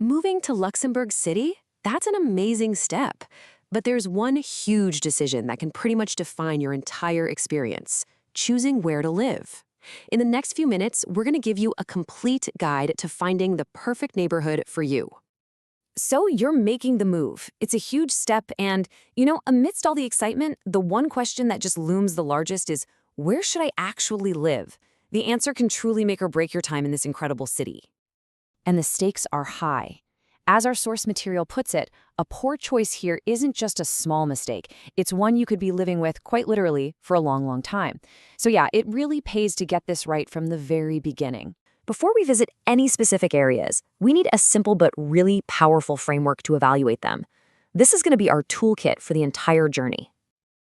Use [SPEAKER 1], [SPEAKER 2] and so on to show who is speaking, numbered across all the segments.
[SPEAKER 1] Moving to Luxembourg City? That's an amazing step. But there's one huge decision that can pretty much define your entire experience: choosing where to live. In the next few minutes, we're going to give you a complete guide to finding the perfect neighborhood for you. So you're making the move. It's a huge step and, amidst all the excitement, the one question that just looms the largest is, where should I actually live? The answer can truly make or break your time in this incredible city. And the stakes are high. As our source material puts it, a poor choice here isn't just a small mistake. It's one you could be living with, quite literally, for a long, long time. So yeah, it really pays to get this right from the very beginning. Before we visit any specific areas, we need a simple but really powerful framework to evaluate them. This is going to be our toolkit for the entire journey.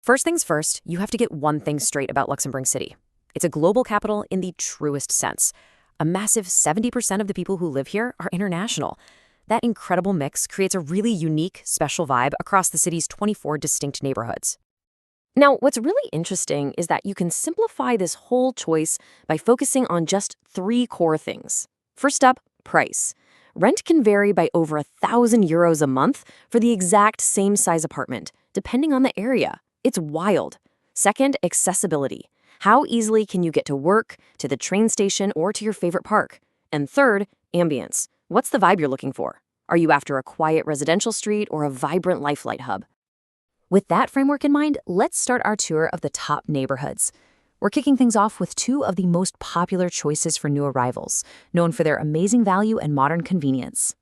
[SPEAKER 1] First things first, you have to get one thing straight about Luxembourg City. It's a global capital in the truest sense. A massive 70% of the people who live here are international. That incredible mix creates a really unique, special vibe across the city's 24 distinct neighborhoods. Now, what's really interesting is that you can simplify this whole choice by focusing on just 3 core things. First up, price. Rent can vary by over €1,000 a month for the exact same size apartment, depending on the area. It's wild. Second, accessibility. How easily can you get to work, to the train station, or to your favorite park? And third, ambience. What's the vibe you're looking for? Are you after a quiet residential street or a vibrant lifelight hub? With that framework in mind, let's start our tour of the top neighborhoods. We're kicking things off with 2 of the most popular choices for new arrivals, known for their amazing value and modern convenience.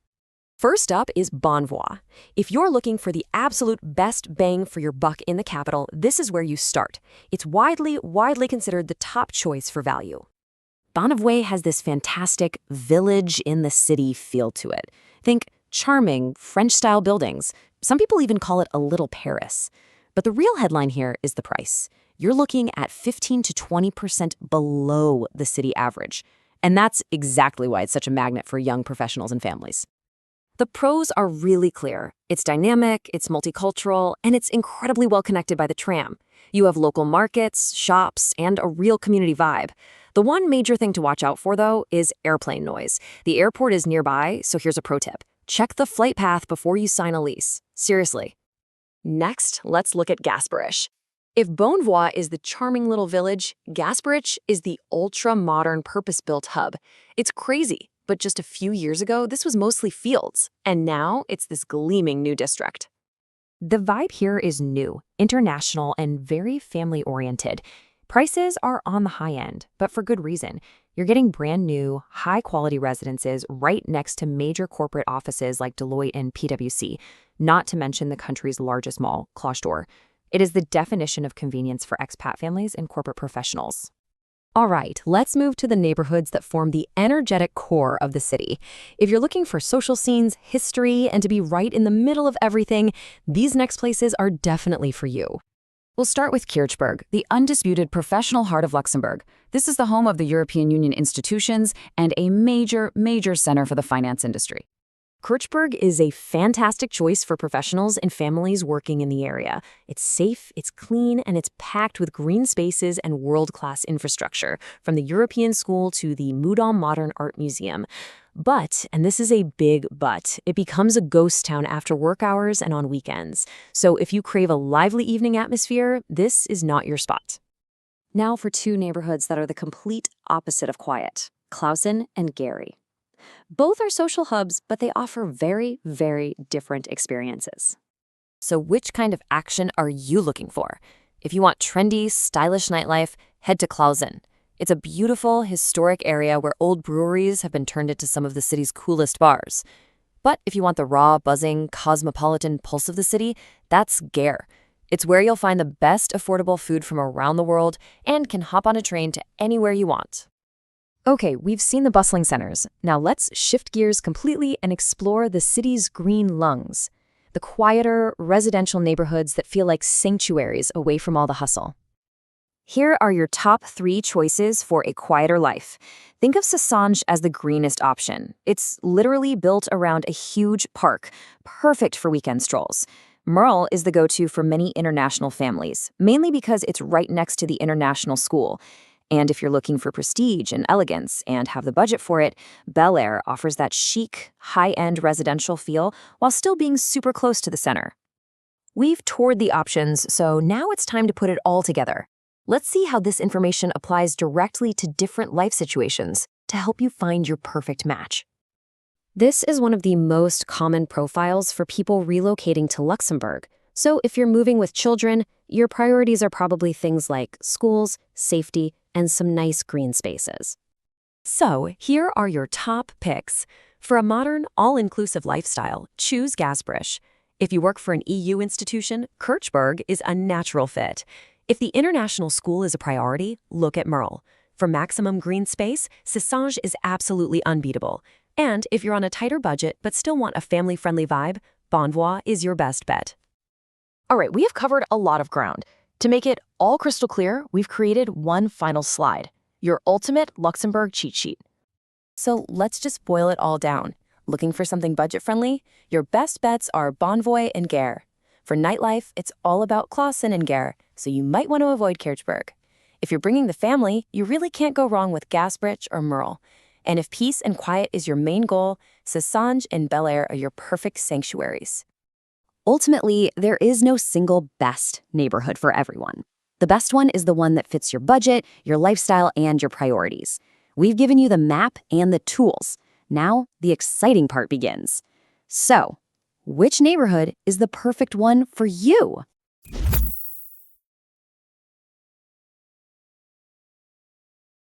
[SPEAKER 1] First up is Bonnevoie. If you're looking for the absolute best bang for your buck in the capital, this is where you start. It's widely considered the top choice for value. Bonnevoie has this fantastic village-in-the-city feel to it. Think charming, French-style buildings. Some people even call it a little Paris. But the real headline here is the price. You're looking at 15 to 20% below the city average. And that's exactly why it's such a magnet for young professionals and families. The pros are really clear. It's dynamic, it's multicultural, and it's incredibly well connected by the tram. You have local markets, shops, and a real community vibe. The one major thing to watch out for, though, is airplane noise. The airport is nearby, so here's a pro tip. Check the flight path before you sign a lease. Seriously. Next, let's look at Gasperich. If Bonnevoie is the charming little village, Gasperich is the ultra-modern purpose-built hub. It's crazy, but just a few years ago, this was mostly fields, and now it's this gleaming new district. The vibe here is new, international, and very family-oriented. Prices are on the high end, but for good reason. You're getting brand new, high-quality residences right next to major corporate offices like Deloitte and PwC, not to mention the country's largest mall, Cloche. It is the definition of convenience for expat families and corporate professionals. All right, let's move to the neighborhoods that form the energetic core of the city. If you're looking for social scenes, history, and to be right in the middle of everything, these next places are definitely for you. We'll start with Kirchberg, the undisputed professional heart of Luxembourg. This is the home of the European Union institutions and a major center for the finance industry. Kirchberg is a fantastic choice for professionals and families working in the area. It's safe, it's clean, and it's packed with green spaces and world-class infrastructure, from the European School to the Moudon Modern Art Museum. But, and this is a big but, it becomes a ghost town after work hours and on weekends. So if you crave a lively evening atmosphere, this is not your spot. Now for 2 neighborhoods that are the complete opposite of quiet: Clausen and Gary. Both are social hubs, but they offer very different experiences. So which kind of action are you looking for? If you want trendy, stylish nightlife, head to Clausen. It's a beautiful, historic area where old breweries have been turned into some of the city's coolest bars. But if you want the raw, buzzing, cosmopolitan pulse of the city, that's Gare. It's where you'll find the best affordable food from around the world and can hop on a train to anywhere you want. Okay, we've seen the bustling centers. Now let's shift gears completely and explore the city's green lungs, the quieter, residential neighborhoods that feel like sanctuaries away from all the hustle. Here are your top 3 choices for a quieter life. Think of Sasange as the greenest option. It's literally built around a huge park, perfect for weekend strolls. Merle is the go-to for many international families, mainly because it's right next to the international school.
[SPEAKER 2] And if you're looking for prestige and elegance and have the budget for it, Bel Air offers that chic, high-end residential feel while still being super close to the center. We've toured the options, so now it's time to put it all together. Let's see how this information applies directly to different life situations to help you find your perfect match. This is one of the most common profiles for people relocating to Luxembourg. So if you're moving with children, your priorities are probably things like schools, safety, and some nice green spaces. So here are your top picks. For a modern, all-inclusive lifestyle, choose Gasperich. If you work for an EU institution, Kirchberg is a natural fit. If the international school is a priority, look at Merle. For maximum green space, Switchr is absolutely unbeatable. And if you're on a tighter budget but still want a family-friendly vibe, Bonnevoie is your best bet. All right, we have covered a lot of ground. To make it all crystal clear, we've created one final slide, your ultimate Luxembourg cheat sheet. So let's just boil it all down. Looking for something budget-friendly? Your best bets are Bonnevoie and Gare. For nightlife, it's all about Clausen and Gare, so you might want to avoid Kirchberg. If you're bringing the family, you really can't go wrong with Gasperich or Merle. And if peace and quiet is your main goal, Switchr and Bel Air are your perfect sanctuaries. Ultimately, there is no single best neighborhood for everyone. The best one is the one that fits your budget, your lifestyle, and your priorities. We've given you the map and the tools. Now, the exciting part begins. So, which neighborhood is the perfect one for you?